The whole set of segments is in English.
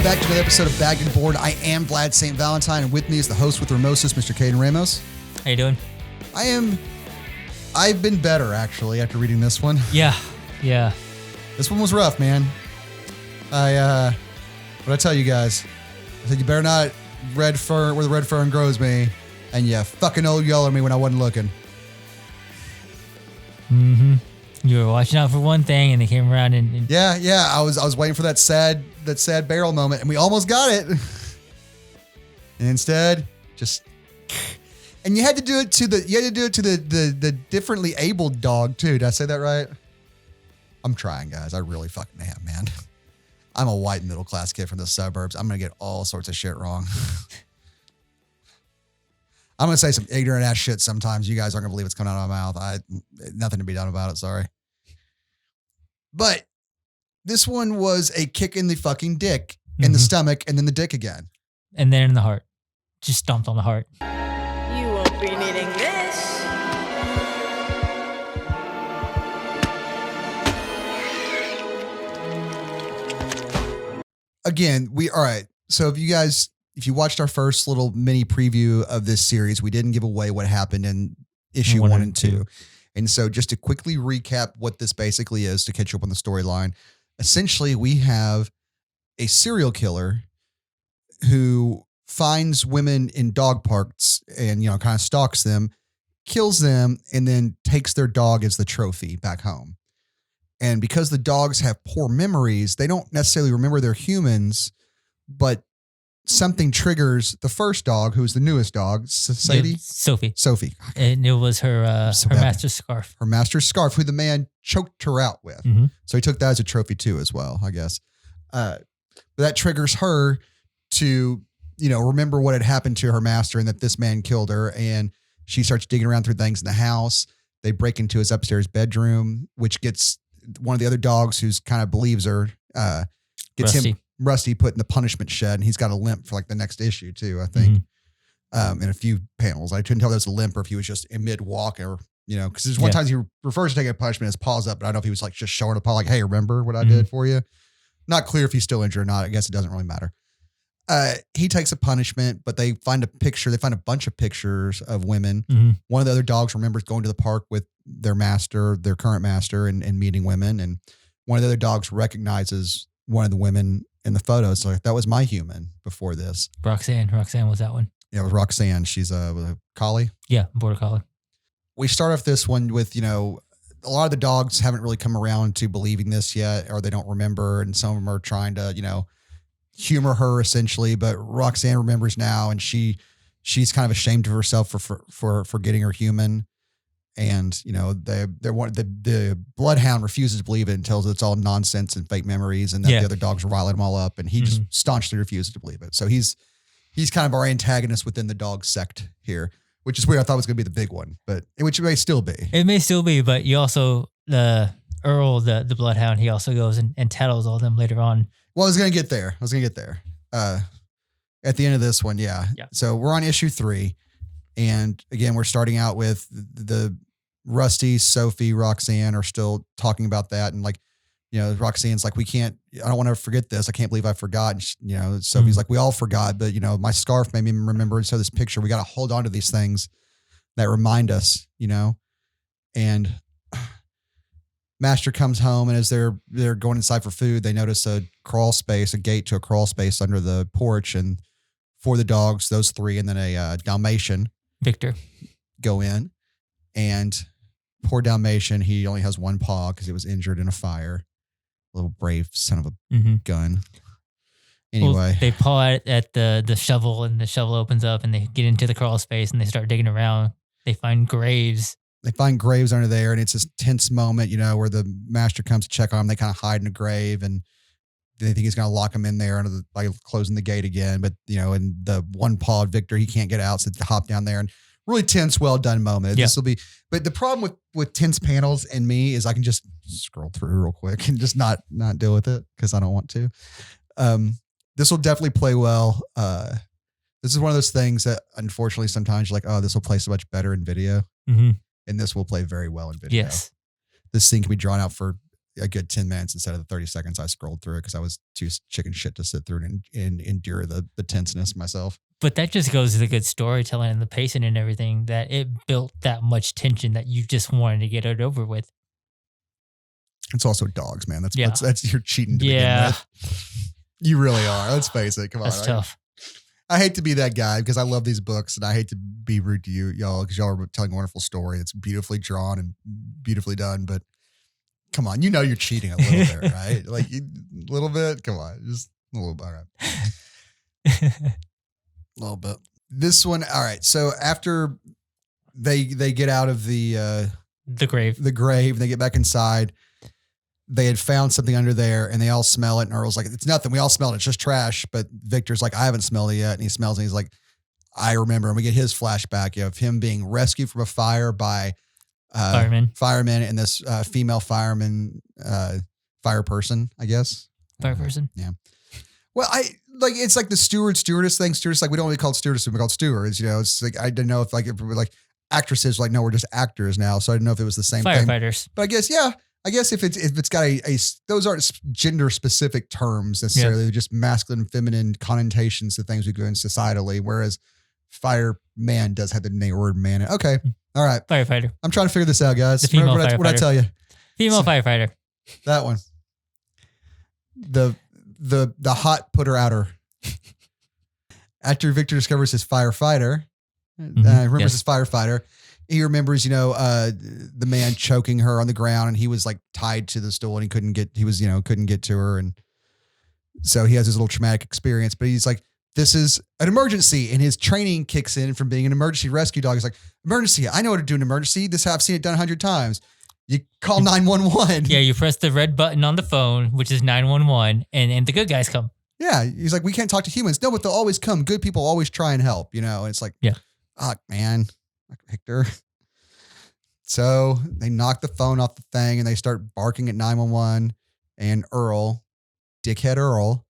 welcome back to another episode of Bagged and Board. I am Vlad St. Valentine, and with me is the host with Ramosis, Mr. Caidan Ramos. How you doing? I've been better, actually, after reading this one. Yeah. This one was rough, man. What I tell you guys? I said, you better not red fern where the red fern grows me, and you fucking old yell at me when I wasn't looking. Mm-hmm. You were watching out for one thing, and they came around and Yeah. I was waiting for that sad barrel moment, and we almost got it. And instead, just and you had to do it to the differently abled dog too. Did I say that right? I'm trying, guys. I really fucking am, man. I'm a white middle class kid from the suburbs. I'm gonna get all sorts of shit wrong. I'm going to say some ignorant ass shit sometimes. You guys aren't going to believe what's coming out of my mouth. Nothing to be done about it. Sorry. But this one was a kick in the fucking dick, in the stomach, and then the dick again. And then in the heart. Just stomped on the heart. You won't be needing this. Again, all right. So if you watched our first little mini preview of this series, we didn't give away what happened in issue 1 and 2. And so just to quickly recap what this basically is to catch you up on the storyline, essentially we have a serial killer who finds women in dog parks and, kind of stalks them, kills them, and then takes their dog as the trophy back home. And because the dogs have poor memories, they don't necessarily remember they're humans, but something triggers the first dog, who's the newest dog, Sadie? Sophie. And it was her master's scarf. Her master's scarf, who the man choked her out with. Mm-hmm. So he took that as a trophy too, as well, I guess. But that triggers her to, remember what had happened to her master and that this man killed her. And she starts digging around through things in the house. They break into his upstairs bedroom, which gets one of the other dogs who's kind of believes her, gets Rusty put in the punishment shed, and he's got a limp for like the next issue too, I think. In a few panels. I couldn't tell if there was a limp or if he was just in mid walk or, because there's one time he refers to taking a punishment, his paws up, but I don't know if he was like just showing a paw like, hey, remember what I did for you? Not clear if he's still injured or not. I guess it doesn't really matter. He takes a punishment, but they find a picture. They find a bunch of pictures of women. One of the other dogs remembers going to the park with their current master and meeting women. And one of the other dogs recognizes one of the women in the photos. So that was my human before this. Roxanne was that one. Yeah, it was Roxanne. She's a collie. Yeah, border collie. We start off this one with, a lot of the dogs haven't really come around to believing this yet, or they don't remember. And some of them are trying to, humor her essentially. But Roxanne remembers now, and she's kind of ashamed of herself for forgetting her human. And, the bloodhound refuses to believe it and tells it it's all nonsense and fake memories and that the other dogs are riling him all up. And he just staunchly refuses to believe it. So he's kind of our antagonist within the dog sect here, which is weird. I thought it was going to be the big one, but which it may still be. It may still be, but you also, Earl, the bloodhound, he also goes and tattles all them later on. Well, I was going to get there. At the end of this one. Yeah. So we're on issue 3. And again, we're starting out with the Rusty, Sophie, Roxanne are still talking about that. And Roxanne's like, I don't want to forget this. I can't believe I forgot. And Sophie's like, we all forgot, but my scarf made me remember. And so this picture, we got to hold on to these things that remind us, and Master comes home, and as they're going inside for food, they notice a gate to a crawl space under the porch. And 4 of the dogs, those 3, and then a Dalmatian, Victor, go in, and poor Dalmatian, he only has one paw because he was injured in a fire. Little brave son of a gun. Anyway. Well, they paw at the shovel, and the shovel opens up, and they get into the crawl space, and they start digging around. They find graves. Under there, and it's this tense moment, where the master comes to check on him. They kind of hide in a grave, and they think he's going to lock him in there by closing the gate again. But, and the one-pawed Victor, he can't get out, so to hop down there. And really tense, well-done moment. Yeah. But the problem with tense panels and me is I can just scroll through real quick and just not deal with it because I don't want to. This will definitely play well. This is one of those things that, unfortunately, sometimes you're like, oh, this will play so much better in video. And this will play very well in video. Yes. This scene can be drawn out for a good 10 minutes instead of the 30 seconds I scrolled through it because I was too chicken shit to sit through and endure the tenseness myself. But that just goes to the good storytelling and the pacing and everything, that it built that much tension that you just wanted to get it over with. It's also dogs, man. That's Yeah. that's you're cheating to begin with. You really are. Let's face it. Come on. That's tough. I hate to be that guy because I love these books and I hate to be rude to y'all because y'all are telling a wonderful story. It's beautifully drawn and beautifully done, but come on, you're cheating a little bit, right? Like a little bit. Come on, just a little bit. All right. A little bit. This one, all right. So after they get out of the grave, they get back inside. They had found something under there and they all smell it. And Earl's like, it's nothing. We all smelled it. It's just trash. But Victor's like, I haven't smelled it yet. And he smells it. And he's like, I remember. And we get his flashback of him being rescued from a fire by firemen and this female fireman, fire person, I guess. Fire person. Yeah. Well, it's like the stewardess thing. Stewardess, like we don't really call it stewardess, we call it stewards. It's like, I didn't know if actresses were like, no, we're just actors now. So I didn't know if it was the same thing. Firefighters. But I guess, yeah. I guess if it's got those aren't gender specific terms necessarily, they're just masculine and feminine connotations to things we do in societally. Whereas fireman does have the word man. Okay. All right. Firefighter. I'm trying to figure this out, guys. The female what I tell you? Female firefighter. That one. The hot putter outer. After Victor discovers his firefighter, remembers his firefighter. He remembers, the man choking her on the ground and he was like tied to the stool and he couldn't get to her. And so he has this little traumatic experience, but he's like, this is an emergency. And his training kicks in from being an emergency rescue dog. He's like, emergency. I know how to do an emergency. I've seen it done 100 times. You call 911. Yeah. You press the red button on the phone, which is 911 and the good guys come. Yeah. He's like, we can't talk to humans. No, but they'll always come. Good people always try and help, and it's like, man. Victor. So they knock the phone off the thing and they start barking at 911 and Earl, dickhead Earl,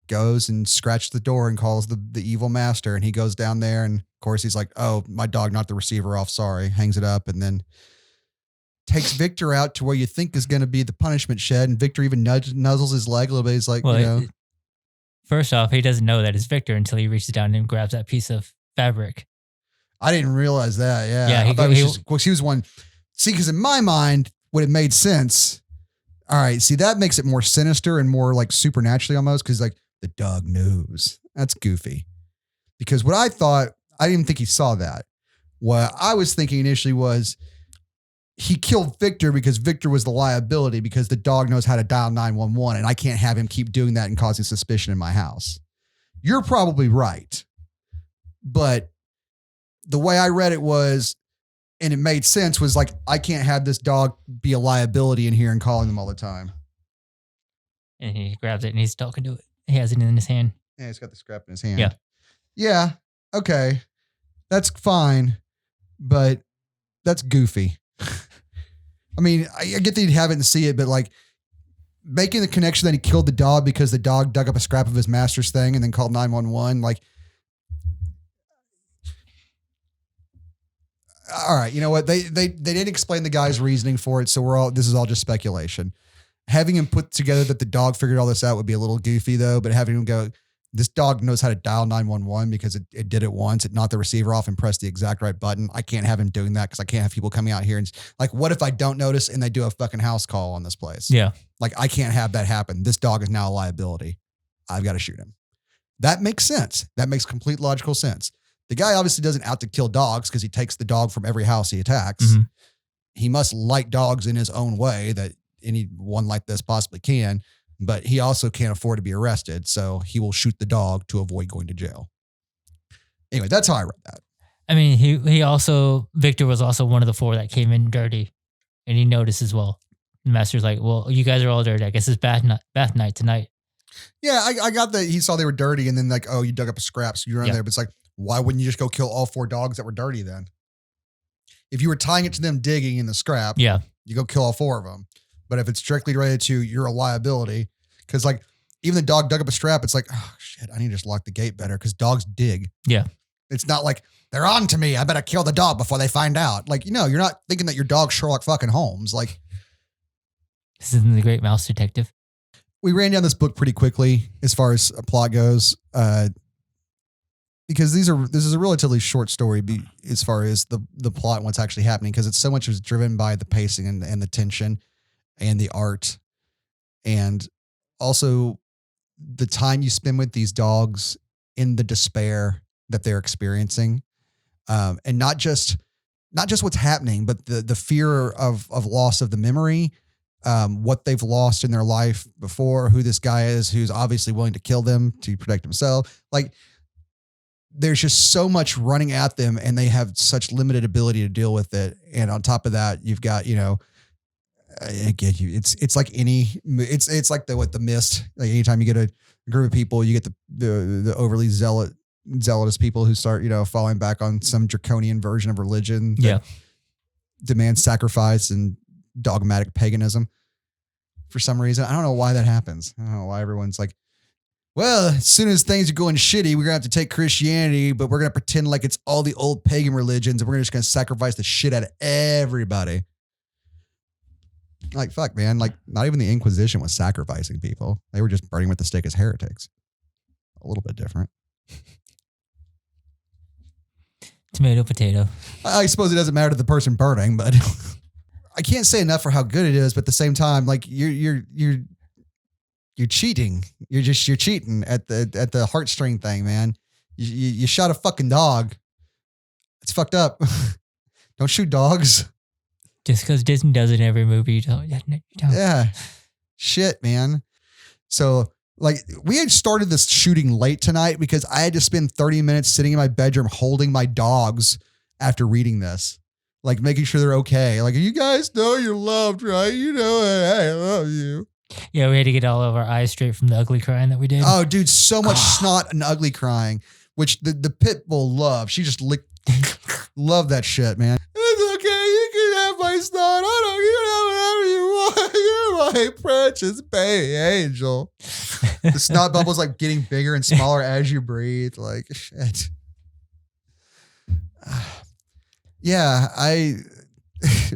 goes and scratches the door and calls the evil master and he goes down there and of course he's like, oh, my dog knocked the receiver off, sorry, hangs it up and then takes Victor out to where you think is going to be the punishment shed and Victor even nuzzles his leg a little bit. He's like, First off, he doesn't know that it's Victor until he reaches down and grabs that piece of fabric. I didn't realize that. Yeah. Yeah. I thought she was one. See, because in my mind, what it made sense. All right. See, that makes it more sinister and more like supernaturally almost. Cause like the dog knows. That's goofy. Because what I thought, I didn't think he saw that. What I was thinking initially was he killed Victor because Victor was the liability because the dog knows how to dial 911 and I can't have him keep doing that and causing suspicion in my house. You're probably right. But the way I read it was, and it made sense, was like, I can't have this dog be a liability in here and calling them all the time. And he grabs it and he's talking to it. He has it in his hand. Yeah, he's got the scrap in his hand. Yeah. Yeah. Okay. That's fine. But that's goofy. I mean, I get that you'd have it and see it, but like making the connection that he killed the dog because the dog dug up a scrap of his master's thing and then called 911, like, all right, you know what? They didn't explain the guy's reasoning for it, so this is all just speculation. Having him put together that the dog figured all this out would be a little goofy though, but having him go, this dog knows how to dial 911 because it did it once. It knocked the receiver off and pressed the exact right button. I can't have him doing that because I can't have people coming out here and like, what if I don't notice and they do a fucking house call on this place? Yeah. Like I can't have that happen. This dog is now a liability. I've got to shoot him. That makes sense. That makes complete logical sense. The guy obviously doesn't out to kill dogs because he takes the dog from every house he attacks. Mm-hmm. He must like dogs in his own way that anyone like this possibly can, but he also can't afford to be arrested. So he will shoot the dog to avoid going to jail. Anyway, that's how I read that. I mean, Victor was also one of the 4 that came in dirty and he noticed as well. The master's like, well, you guys are all dirty. I guess it's bath night tonight. Yeah. I got that. He saw they were dirty and then like, oh, you dug up a scrap. So you're in there, but it's like, why wouldn't you just go kill all 4 dogs that were dirty then? If you were tying it to them digging in the scrap, you go kill all 4 of them. But if it's strictly related to you're a liability, because like even the dog dug up a strap, it's like, oh shit, I need to just lock the gate better because dogs dig. Yeah. It's not like they're on to me. I better kill the dog before they find out. Like, you're not thinking that your dog's Sherlock fucking Holmes. Like, This isn't the Great Mouse Detective. We ran down this book pretty quickly as far as a plot goes, because this is a relatively short story as far as the plot and what's actually happening, because it's so much is driven by the pacing and the tension and the art, and also the time you spend with these dogs in the despair that they're experiencing, and not just what's happening, but the fear of loss of the memory. What they've lost in their life before, who this guy is, who's obviously willing to kill them to protect himself. Like, there's just so much running at them, and they have such limited ability to deal with it. And on top of that, you've got, it's like it's like the Mist. Like, anytime you get a group of people, you get the overly zealotous people who start, falling back on some draconian version of religion. Yeah. Demands sacrifice and dogmatic paganism for some reason. I don't know why that happens. I don't know why everyone's like, well, as soon as things are going shitty, we're going to have to take Christianity, but we're going to pretend like it's all the old pagan religions, and we're just going to sacrifice the shit out of everybody. Like, fuck, man. Like, not even the Inquisition was sacrificing people. They were just burning with the stake as heretics. A little bit different. Tomato, potato. I suppose it doesn't matter to the person burning, but I can't say enough for how good it is. But at the same time, like, you're cheating. You're cheating at the heartstring thing, man. You shot a fucking dog. It's fucked up. Don't shoot dogs. Just because Disney does it in every movie, you don't. Yeah. Shit, man. So, like, we had started this shooting late tonight because I had to spend 30 minutes sitting in my bedroom holding my dogs after reading this. Like, making sure they're okay. Like, you guys know you're loved, right? You know, I love you. Yeah, we had to get all of our eyes straight from the ugly crying that we did. Oh, dude, so much snot and ugly crying, which the pit bull loved. She just loved that shit, man. It's okay. You can have my snot. I don't. You can have whatever you want. You're my precious baby angel. The snot bubble's like getting bigger and smaller as you breathe. Like, shit. Yeah,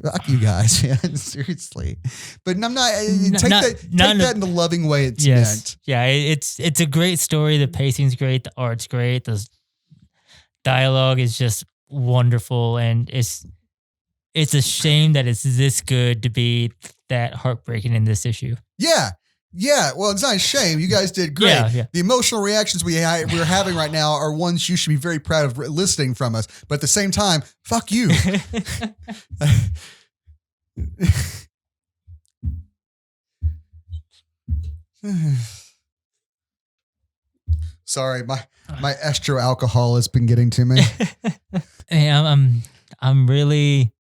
fuck you guys, man. Seriously. But I'm not, take that in the loving way it's meant. Yeah, it's a great story. The pacing's great. The art's great. The dialogue is just wonderful. And it's a shame that it's this good to be that heartbreaking in this issue. Yeah. Yeah. Well, it's not a shame. You guys did great. Yeah. The emotional reactions we're having right now are ones you should be very proud of listening from us. But at the same time, fuck you. Sorry, my estro alcohol has been getting to me. Hey, I'm really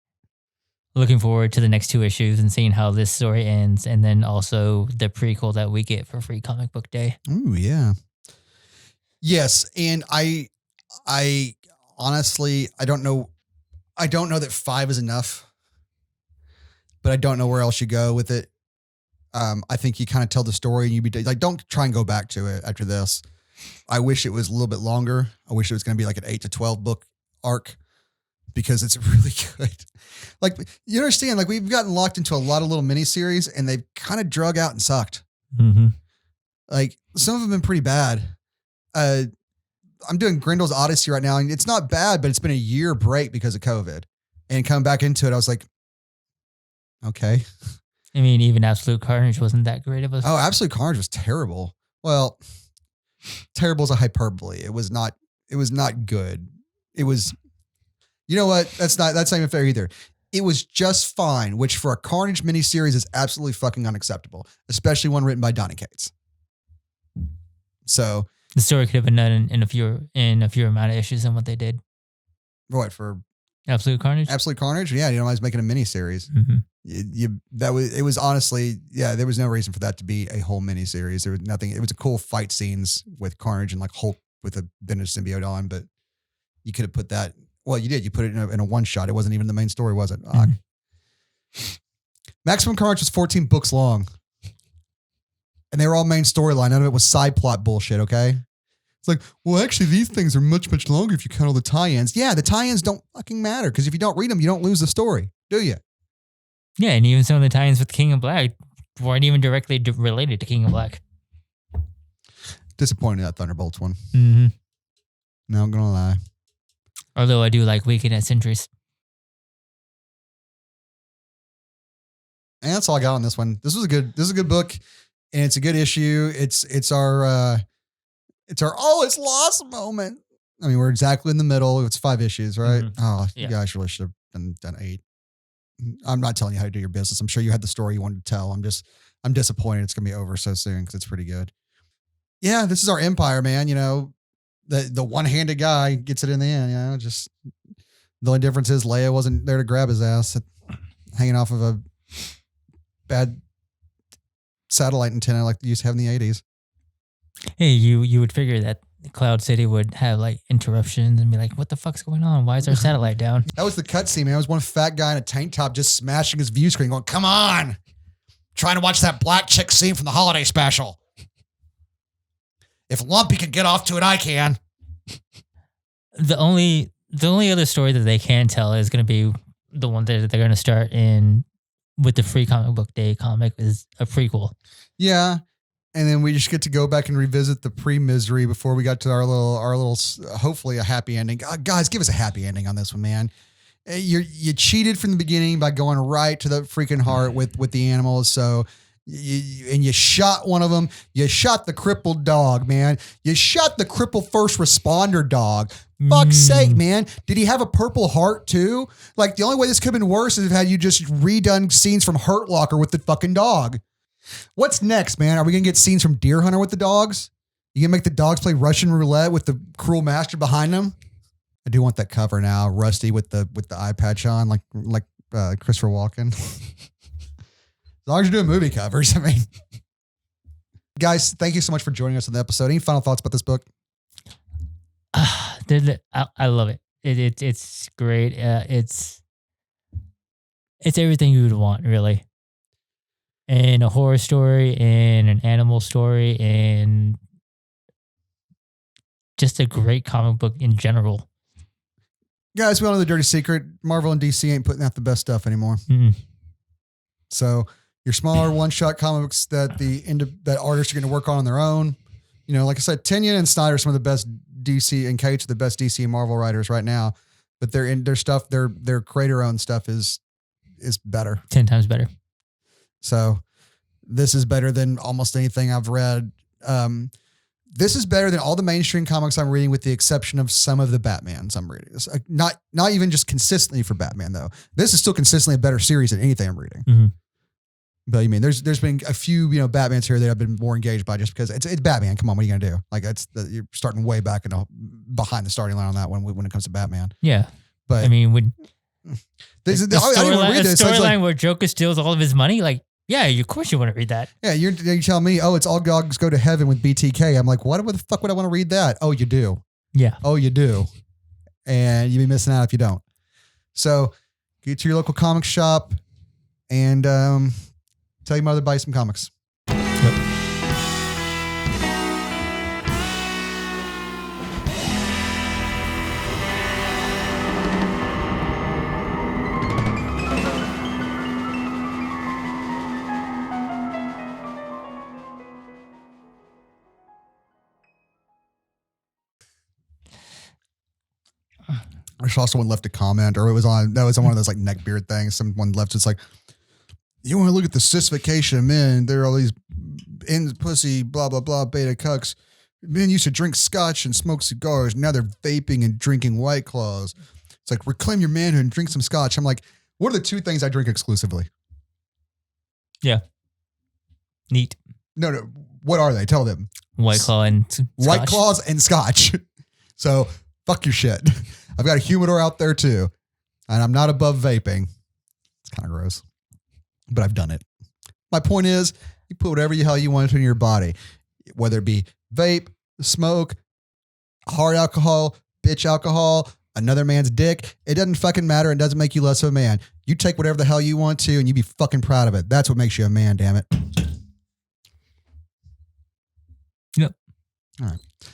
looking forward to the next two issues and seeing how this story ends, and then also the prequel that we get for Free Comic Book Day. Ooh, yeah. Yes, and I honestly, I don't know that 5 is enough, but I don't know where else you go with it. I think you kind of tell the story and you be like, don't try and go back to it after this. I wish it was a little bit longer. I wish it was going to be like an 8 to 12 book arc, because it's really good. Like, you understand, like, we've gotten locked into a lot of little miniseries and they've kind of drug out and sucked. Mm-hmm. Like, some of them have been pretty bad. I'm doing Grendel's Odyssey right now, and it's not bad, but it's been a year break because of COVID. And coming back into it, I was like, okay. I mean, even Absolute Carnage wasn't that great of a... Oh, Absolute Carnage was terrible. Well, terrible is a hyperbole. It was not good. It was, you know what? That's not even fair either. It was just fine, which for a Carnage miniseries is absolutely fucking unacceptable, especially one written by Donny Cates. So the story could have been done in a fewer amount of issues than what they did. What, for Absolute Carnage? Absolute Carnage? Yeah, I was making a miniseries. Mm-hmm. It was honestly, yeah, there was no reason for that to be a whole miniseries. There was nothing. It was a cool fight scenes with Carnage and like Hulk with a vintage symbiote on, but you could have put that. Well, you did. You put it in a one shot. It wasn't even the main story, was it? Mm-hmm. Maximum Carnage was 14 books long, and they were all main storyline. None of it was side plot bullshit. Okay. It's like, well, actually, these things are much, much longer if you count all the tie-ins. Yeah, the tie-ins don't fucking matter, because if you don't read them, you don't lose the story, do you? Yeah, and even some of the tie-ins with King and Black weren't even directly related to King of Black. Disappointed in that Thunderbolts one. Mm-hmm. No, I'm gonna lie. Although I do like Weekend at Centuries. And that's all I got on this one. This is a good book, and it's a good issue. It's our oh, it's lost moment. I mean, we're exactly in the middle. It's 5 issues, right? Mhm. Oh, Yeah. you guys really should have done 8. I'm not telling you how to do your business. I'm sure you had the story you wanted to tell. I'm disappointed it's gonna be over so soon because it's pretty good. Yeah, this is our empire, man. You know, the one-handed guy gets it in the end. You know, just the only difference is Leia wasn't there to grab his ass, hanging off of a bad satellite antenna like they used to have in the 80s. Hey, you would figure that Cloud City would have like interruptions and be like, what the fuck's going on? Why is our satellite down? That was the cutscene, man. It was one fat guy in a tank top just smashing his view screen going, come on. Trying to watch that black chick scene from the holiday special. If Lumpy can get off to it, I can. The only other story that they can tell is going to be the one that they're going to start in with the Free Comic Book Day comic is a prequel. Yeah. And then we just get to go back and revisit the pre-misery before we got to our little, hopefully a happy ending. Guys, give us a happy ending on this one, man. You cheated from the beginning by going right to the freaking heart with the animals. So you shot one of them. You shot the crippled dog, man. You shot the crippled first responder dog. Fuck's sake, man. Did he have a purple heart too? Like, the only way this could have been worse is if had you just redone scenes from Hurt Locker with the fucking dog. What's next, man? Are we going to get scenes from Deer Hunter with the dogs? You going to make the dogs play Russian roulette with the cruel master behind them? I do want that cover now. Rusty with the eye patch on, like Christopher Walken. As long as you're doing movie covers, I mean. Guys, thank you so much for joining us on the episode. Any final thoughts about this book? I love it. It's great. It's everything you would want, really. And a horror story and an animal story and just a great comic book in general. Guys, we all know the dirty secret. Marvel and DC ain't putting out the best stuff anymore. Mm-mm. So your smaller one-shot comics that that artists are going to work on their own. You know, like I said, Tynion and Snyder are some of the best DC, and Cates are the best DC and Marvel writers right now. But their stuff, their creator-owned stuff is better. 10 times better. So this is better than almost anything I've read. This is better than all the mainstream comics I'm reading, with the exception of some of the Batmans I'm reading. It's not even just consistently for Batman, though. This is still consistently a better series than anything I'm reading. Mm-hmm. But I mean, there's been a few, Batmans here that I've been more engaged by just because it's Batman. Come on, what are you gonna do? Like, you're starting way back and behind the starting line on that one when it comes to Batman. Yeah, but I mean, when the storyline where Joker steals all of his money, like, yeah, of course you want to read that. Yeah, you tell me, oh, it's all dogs go to heaven with BTK. I'm like, what the fuck would I want to read that? Oh, you do. Yeah. Oh, you do. And you'd be missing out if you don't. So get to your local comic shop and tell your mother to buy some comics. Yep. I saw someone left a comment, or it was on one of those like neckbeard things. Someone left, it's like, you want to look at the sissification of men. There are all these in pussy, blah, blah, blah, beta cucks. Men used to drink scotch and smoke cigars. Now they're vaping and drinking White Claws. It's like, reclaim your manhood and drink some scotch. I'm like, what are the 2 things I drink exclusively? Yeah. Neat. No. What are they? Tell them. White Claw and Scotch. White Claws and scotch. So fuck your shit. I've got a humidor out there too. And I'm not above vaping. It's kind of gross, but I've done it. My point is, you put whatever the hell you want into your body, whether it be vape, smoke, hard alcohol, bitch alcohol, another man's dick. It doesn't fucking matter. It doesn't make you less of a man. You take whatever the hell you want to and you be fucking proud of it. That's what makes you a man, damn it. Yep. All right.